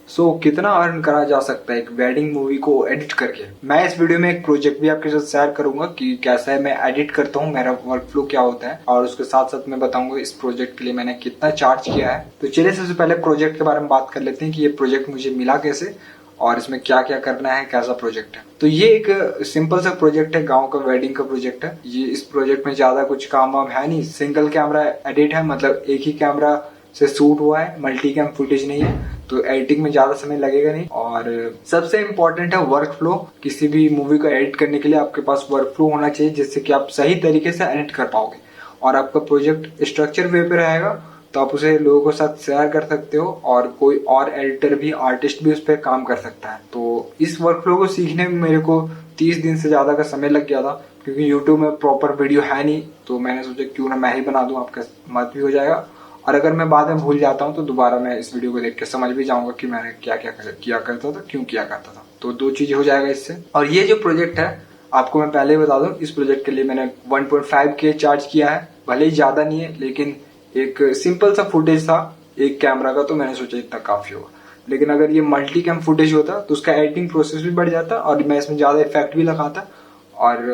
कितना अर्न करा जा सकता है एक वेडिंग मूवी को एडिट करके। मैं इस वीडियो में एक प्रोजेक्ट भी आपके साथ शेयर करूंगा कि कैसा है मैं एडिट करता हूँ, मेरा वर्क फ्लो क्या होता है, और उसके साथ साथ मैं बताऊंगा इस प्रोजेक्ट के लिए मैंने कितना चार्ज किया है। तो चलिए सबसे पहले प्रोजेक्ट के बारे में बात कर लेते हैं कि ये प्रोजेक्ट मुझे मिला कैसे और इसमें क्या क्या करना है, कैसा प्रोजेक्ट है। तो ये एक सिंपल सा प्रोजेक्ट है, गांव का वेडिंग का प्रोजेक्ट है। ये इस प्रोजेक्ट में ज्यादा कुछ काम वाम है नहीं, सिंगल कैमरा एडिट है, मतलब एक ही कैमरा से शूट हुआ है, मल्टी कैम फुटेज नहीं है, तो एडिटिंग में ज्यादा समय लगेगा नहीं। और सबसे इम्पोर्टेंट है वर्क फ्लो। किसी भी मूवी को एडिट करने के लिए आपके पास वर्क फ्लो होना चाहिए जिससे कि आप सही तरीके से एडिट कर पाओगे और आपका प्रोजेक्ट स्ट्रक्चर वे पे रहेगा, तो आप उसे लोगों के साथ शेयर कर सकते हो और कोई और एडिटर भी, आर्टिस्ट भी उस पर काम कर सकता है। तो इस वर्क फ्लो को सीखने में मेरे को 30 दिन से ज्यादा का समय लग गया था, क्योंकि यूट्यूब में प्रॉपर वीडियो है नहीं, तो मैंने सोचा क्यों ना मैं ही बना दूं, आपका मदद भी हो जाएगा। और अगर मैं बाद में भूल जाता हूँ तो दोबारा मैं इस वीडियो को देख के समझ भी जाऊंगा कि मैंने क्या क्या किया करता था, क्यों किया करता था। तो दो चीजें हो जाएगा इससे। और ये जो प्रोजेक्ट है, आपको मैं पहले ही बता दूं, इस प्रोजेक्ट के लिए मैंने 1.5K चार्ज किया है। भले ही ज्यादा नहीं है, लेकिन एक सिंपल सा फुटेज था एक कैमरा का, तो मैंने सोचा इतना काफी होगा। लेकिन अगर ये मल्टी कैम फुटेज होता तो उसका एडिटिंग प्रोसेस भी बढ़ जाता और मैं इसमें ज्यादा इफेक्ट भी लगाता और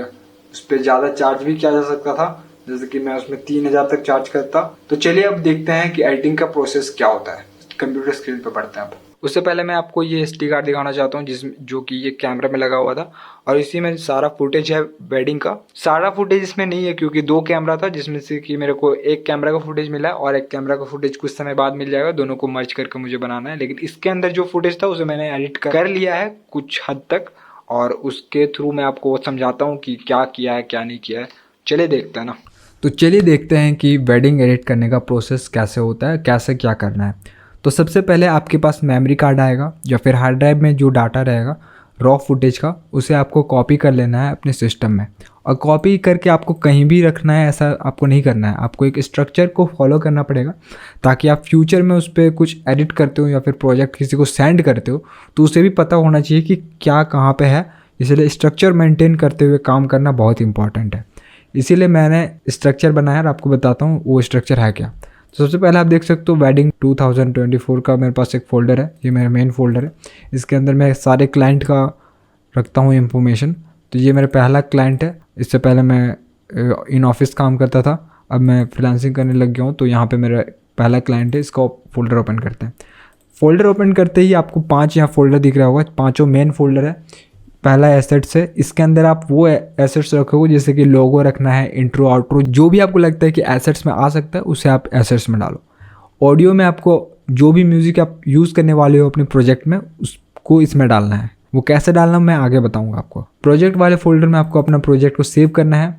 उस पर ज्यादा चार्ज भी किया जा सकता था, जैसे कि मैं उसमें 3000 तक चार्ज करता। तो चलिए अब देखते हैं कि एडिटिंग का प्रोसेस क्या होता है। कंप्यूटर स्क्रीन पे पढ़ते हैं अब। उससे पहले मैं आपको ये SD कार्ड दिखाना चाहता हूँ जो कि ये कैमरा में लगा हुआ था, और इसी में सारा फुटेज है वेडिंग का। सारा फुटेज इसमें नहीं है क्योंकि 2 कैमरा था, जिसमें से कि मेरे को एक कैमरा का फुटेज मिला है और एक कैमरा का फुटेज कुछ समय बाद मिल जाएगा। दोनों को मर्ज करके मुझे बनाना है, लेकिन इसके अंदर जो फुटेज था उसे मैंने एडिट कर लिया है कुछ हद तक, और उसके थ्रू मैं आपको समझाता हूँ कि क्या किया है क्या नहीं किया है। चलिए देखते हैं ना। तो चलिए देखते हैं कि वेडिंग एडिट करने का प्रोसेस कैसे होता है, कैसे क्या करना है। तो सबसे पहले आपके पास मेमोरी कार्ड आएगा या फिर हार्ड ड्राइव में जो डाटा रहेगा रॉ फुटेज का, उसे आपको कॉपी कर लेना है अपने सिस्टम में। और कॉपी करके आपको कहीं भी रखना है ऐसा आपको नहीं करना है, आपको एक स्ट्रक्चर को फॉलो करना पड़ेगा ताकि आप फ्यूचर में उस पर कुछ एडिट करते हो या फिर प्रोजेक्ट किसी को सेंड करते हो तो उसे भी पता होना चाहिए कि क्या कहाँ पे है। इसलिए स्ट्रक्चर मेंटेन करते हुए काम करना बहुत इंपॉर्टेंट है। इसीलिए मैंने स्ट्रक्चर बनाया और आपको बताता हूँ वो स्ट्रक्चर है क्या। तो सबसे पहले आप देख सकते हो वेडिंग 2024 का मेरे पास एक फ़ोल्डर है, ये मेरा मेन फोल्डर है। इसके अंदर मैं सारे क्लाइंट का रखता हूँ इन्फॉर्मेशन। तो ये मेरा पहला क्लाइंट है। इससे पहले मैं इन ऑफिस काम करता था, अब मैं फ्रीलांसिंग करने लग गया हूँ, तो यहाँ पे मेरा पहला क्लाइंट है। इसका फोल्डर ओपन करते हैं। फोल्डर ओपन करते ही आपको 5 यहाँ फोल्डर दिख रहा होगा, 5 मेन फोल्डर है। पहला एसेट्स है, इसके अंदर आप वो एसेट्स रखोगे जैसे कि लोगो रखना है, इंट्रो आउट्रो, जो भी आपको लगता है कि एसेट्स में आ सकता है उसे आप एसेट्स में डालो। ऑडियो में आपको जो भी म्यूज़िक आप यूज़ करने वाले हो अपने प्रोजेक्ट में उसको इसमें डालना है। वो कैसे डालना मैं आगे बताऊंगा आपको। प्रोजेक्ट वाले फोल्डर में आपको अपना प्रोजेक्ट को सेव करना है।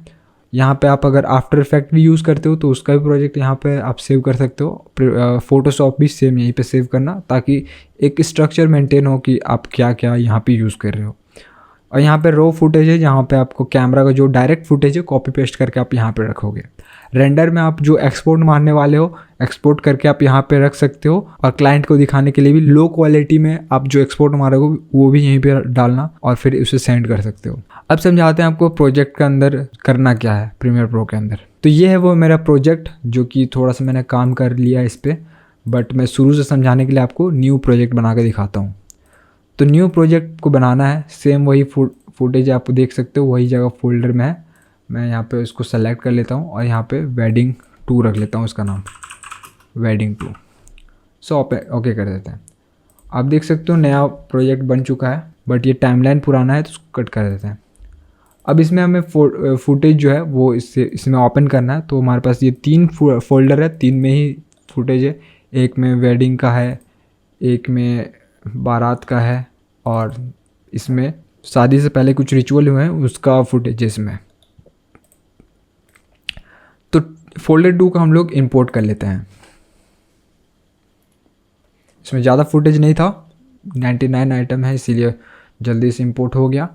यहाँ पे आप अगर आफ्टर इफेक्ट भी यूज़ करते हो तो उसका भी प्रोजेक्ट यहाँ पे आप सेव कर सकते हो। फोटोशॉप भी सेम यहीं पे सेव करना, ताकि एक स्ट्रक्चर मेंटेन हो कि आप क्या क्या यहाँ पे यूज़ कर रहे हो। और यहाँ पे रो फुटेज है, जहाँ पे आपको कैमरा का जो डायरेक्ट फुटेज है कॉपी पेस्ट करके आप यहाँ पे रखोगे। रेंडर में आप जो एक्सपोर्ट मारने वाले हो एक्सपोर्ट करके आप यहाँ पे रख सकते हो, और क्लाइंट को दिखाने के लिए भी लो क्वालिटी में आप जो एक्सपोर्ट मारोगे वो भी यहीं पे डालना और फिर उसे सेंड कर सकते हो। अब समझाते हैं आपको प्रोजेक्ट के अंदर करना क्या है प्रीमियर प्रो के अंदर। तो ये है वो मेरा प्रोजेक्ट, जो कि थोड़ा सा मैंने काम कर लिया इस पर, बट मैं शुरू से समझाने के लिए आपको न्यू प्रोजेक्ट बना के दिखाता हूँ। तो न्यू प्रोजेक्ट को बनाना है, सेम वही फुटेज आप देख सकते हो वही जगह फोल्डर में है। मैं यहाँ पे इसको सेलेक्ट कर लेता हूँ और यहाँ पे वेडिंग 2 रख लेता हूँ, इसका नाम वेडिंग 2। सो ओके कर देते हैं। आप देख सकते हो नया प्रोजेक्ट बन चुका है, बट ये टाइमलाइन पुराना है तो उसको कट कर देते हैं। अब इसमें हमें फुटेज जो है वो इसमें ओपन करना है। तो हमारे पास ये 3 फोल्डर है, 3 में ही फुटेज है। एक में वेडिंग का है, एक में बारात का है, और इसमें शादी से पहले कुछ रिचुअल हुए हैं उसका फुटेज इसमें। तो फोल्डर 2 का हम लोग इंपोर्ट कर लेते हैं। इसमें ज़्यादा फुटेज नहीं था, 99 आइटम है, इसीलिए जल्दी से इंपोर्ट हो गया।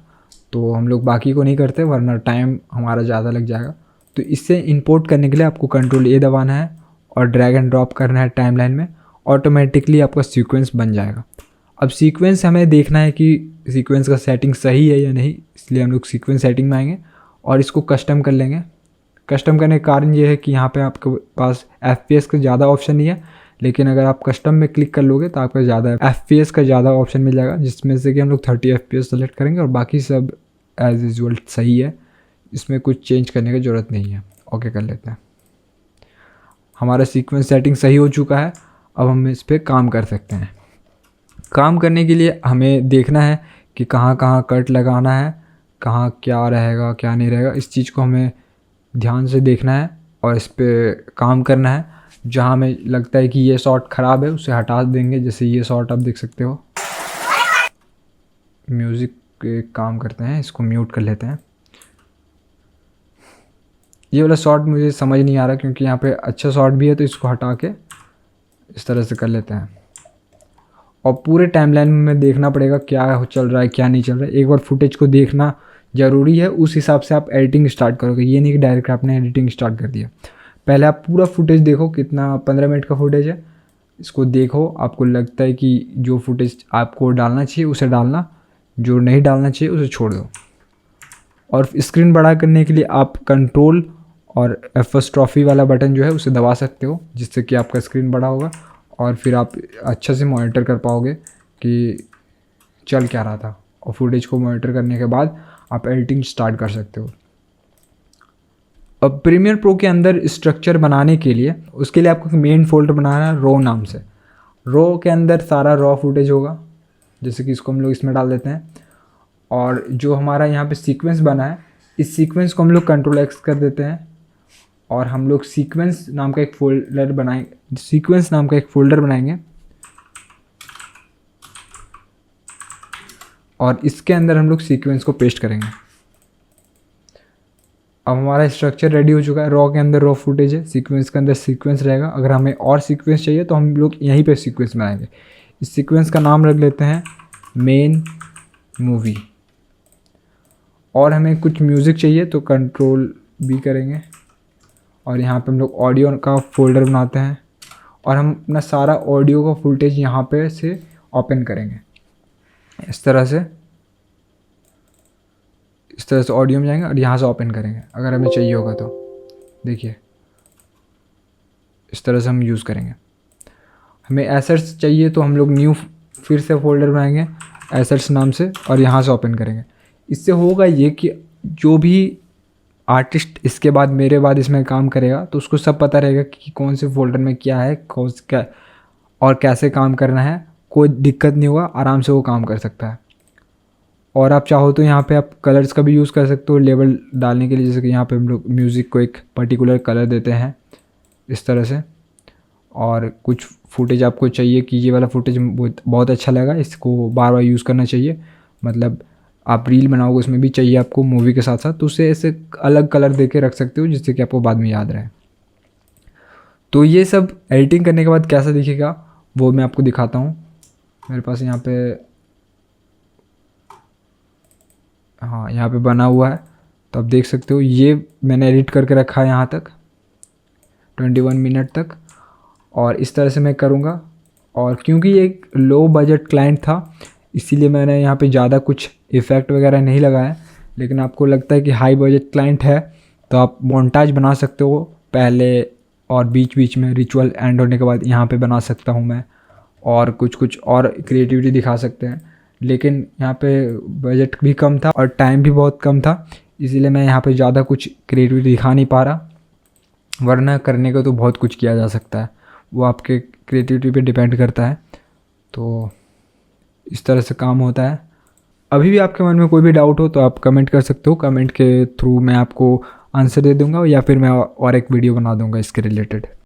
तो हम लोग बाकी को नहीं करते वरना टाइम हमारा ज़्यादा लग जाएगा। तो इससे इंपोर्ट करने के लिए आपको Ctrl+A दबाना है और ड्रैग एंड ड्रॉप करना है टाइमलाइन में, ऑटोमेटिकली आपका सीक्वेंस बन जाएगा। अब सीक्वेंस हमें देखना है कि सीक्वेंस का सेटिंग सही है या नहीं, इसलिए हम लोग सीक्वेंस सेटिंग में आएंगे और इसको कस्टम कर लेंगे। कस्टम करने का कारण ये है कि यहाँ पे आपके पास FPS का ज़्यादा ऑप्शन नहीं है, लेकिन अगर आप कस्टम में क्लिक कर लोगे तो आपका ज़्यादा FPS का ज़्यादा ऑप्शन मिल जाएगा, जिसमें से कि हम लोग 30 FPS सेलेक्ट करेंगे और बाकी सब एज यूजुअल सही है, इसमें कुछ चेंज करने की ज़रूरत नहीं है। ओके कर लेते हैं। हमारा सीक्वेंस सेटिंग सही हो चुका है, अब हम इस पर काम कर सकते हैं। काम करने के लिए हमें देखना है कि कहाँ कहाँ कट लगाना है, कहाँ क्या रहेगा क्या नहीं रहेगा, इस चीज़ को हमें ध्यान से देखना है और इस पर काम करना है। जहाँ हमें लगता है कि ये शॉट ख़राब है उसे हटा देंगे, जैसे ये शॉट आप देख सकते हो। म्यूज़िक के काम करते हैं, इसको म्यूट कर लेते हैं। ये वाला शॉट मुझे समझ नहीं आ रहा क्योंकि यहाँ पे अच्छा शॉट भी है, तो इसको हटा के इस तरह से कर लेते हैं। और पूरे टाइमलाइन में देखना पड़ेगा क्या चल रहा है क्या नहीं चल रहा है। एक बार फुटेज को देखना ज़रूरी है, उस हिसाब से आप एडिटिंग स्टार्ट करोगे। ये नहीं कि डायरेक्ट आपने एडिटिंग स्टार्ट कर दिया। पहले आप पूरा फुटेज देखो, कितना 15 मिनट का फुटेज है, इसको देखो। आपको लगता है कि जो फुटेज आपको डालना चाहिए उसे डालना, जो नहीं डालना चाहिए उसे छोड़ दो। और स्क्रीन बड़ा करने के लिए आप कंट्रोल और F' वाला बटन जो है उसे दबा सकते हो, जिससे कि आपका स्क्रीन बड़ा होगा और फिर आप अच्छे से मॉनिटर कर पाओगे कि चल क्या रहा था। और फुटेज को मॉनिटर करने के बाद आप एडिटिंग स्टार्ट कर सकते हो। अब प्रीमियर प्रो के अंदर स्ट्रक्चर बनाने के लिए, उसके लिए आपको मेन फोल्डर बनाना है रॉ नाम से। रॉ के अंदर सारा रॉ फुटेज होगा, जैसे कि इसको हम लोग इसमें डाल देते हैं। और जो हमारा यहाँ पे सीक्वेंस बना है, इस सीक्वेंस को हम लोग कंट्रोल X कर देते हैं और हम लोग सीक्वेंस नाम का एक फोल्डर बनाएंगे और इसके अंदर हम लोग सीक्वेंस को पेस्ट करेंगे। अब हमारा स्ट्रक्चर रेडी हो चुका है। रॉ के अंदर रॉ फुटेज है, सीक्वेंस के अंदर सीक्वेंस रहेगा। अगर हमें और सीक्वेंस चाहिए तो हम लोग यहीं पे सीक्वेंस बनाएंगे। इस सीक्वेंस का नाम रख लेते हैं मेन मूवी। और हमें कुछ म्यूज़िक चाहिए तो कंट्रोल B करेंगे और यहाँ पे हम लोग ऑडियो का फोल्डर बनाते हैं और हम अपना सारा ऑडियो का फुटेज यहाँ पे से ओपन करेंगे। इस तरह से ऑडियो में जाएंगे और यहाँ से ओपन करेंगे अगर हमें चाहिए होगा तो। देखिए इस तरह से हम यूज़ करेंगे। हमें एसेट्स चाहिए तो हम लोग न्यू फिर से फोल्डर बनाएंगे एसेट्स नाम से और यहाँ से ओपन करेंगे। इससे होगा ये कि जो भी आर्टिस्ट इसके बाद मेरे बाद इसमें काम करेगा तो उसको सब पता रहेगा कि कौन से फोल्डर में क्या है, कौन क्या और कैसे काम करना है। कोई दिक्कत नहीं होगा, आराम से वो काम कर सकता है। और आप चाहो तो यहाँ पे आप कलर्स का भी यूज़ कर सकते हो लेबल डालने के लिए, जैसे कि यहाँ पे हम लोग म्यूज़िक को एक पर्टिकुलर कलर देते हैं इस तरह से। और कुछ फुटेज आपको चाहिए कि ये वाला फुटेज बहुत अच्छा लगा, इसको बार बार यूज़ करना चाहिए, मतलब आप रील बनाओगे उसमें भी चाहिए आपको मूवी के साथ साथ, तो उसे ऐसे अलग कलर दे के रख सकते हो जिससे कि आपको बाद में याद रहे। तो ये सब एडिटिंग करने के बाद कैसा दिखेगा वो मैं आपको दिखाता हूँ। मेरे पास यहाँ पे यहाँ पे बना हुआ है, तो आप देख सकते हो ये मैंने एडिट करके रखा है यहाँ तक 21 मिनट तक। और इस तरह से मैं करूँगा। और क्योंकि ये एक लो बजट क्लाइंट था इसीलिए मैंने यहाँ पे ज़्यादा कुछ इफ़ेक्ट वगैरह नहीं लगाया। लेकिन आपको लगता है कि हाई बजट क्लाइंट है तो आप मोन्टाज बना सकते हो पहले और बीच बीच में रिचुअल एंड होने के बाद यहाँ पे बना सकता हूँ मैं, और कुछ और क्रिएटिविटी दिखा सकते हैं। लेकिन यहाँ पे बजट भी कम था और टाइम भी बहुत कम था, इसीलिए मैं यहाँ पे ज़्यादा कुछ क्रिएटिविटी दिखा नहीं पा रहा, वरना करने को तो बहुत कुछ किया जा सकता है, वो आपके क्रिएटिविटी पे डिपेंड करता है। तो इस तरह से काम होता है। अभी भी आपके मन में कोई भी डाउट हो तो आप कमेंट कर सकते हो, कमेंट के थ्रू मैं आपको आंसर दे दूँगा या फिर मैं और एक वीडियो बना दूँगा इसके रिलेटेड।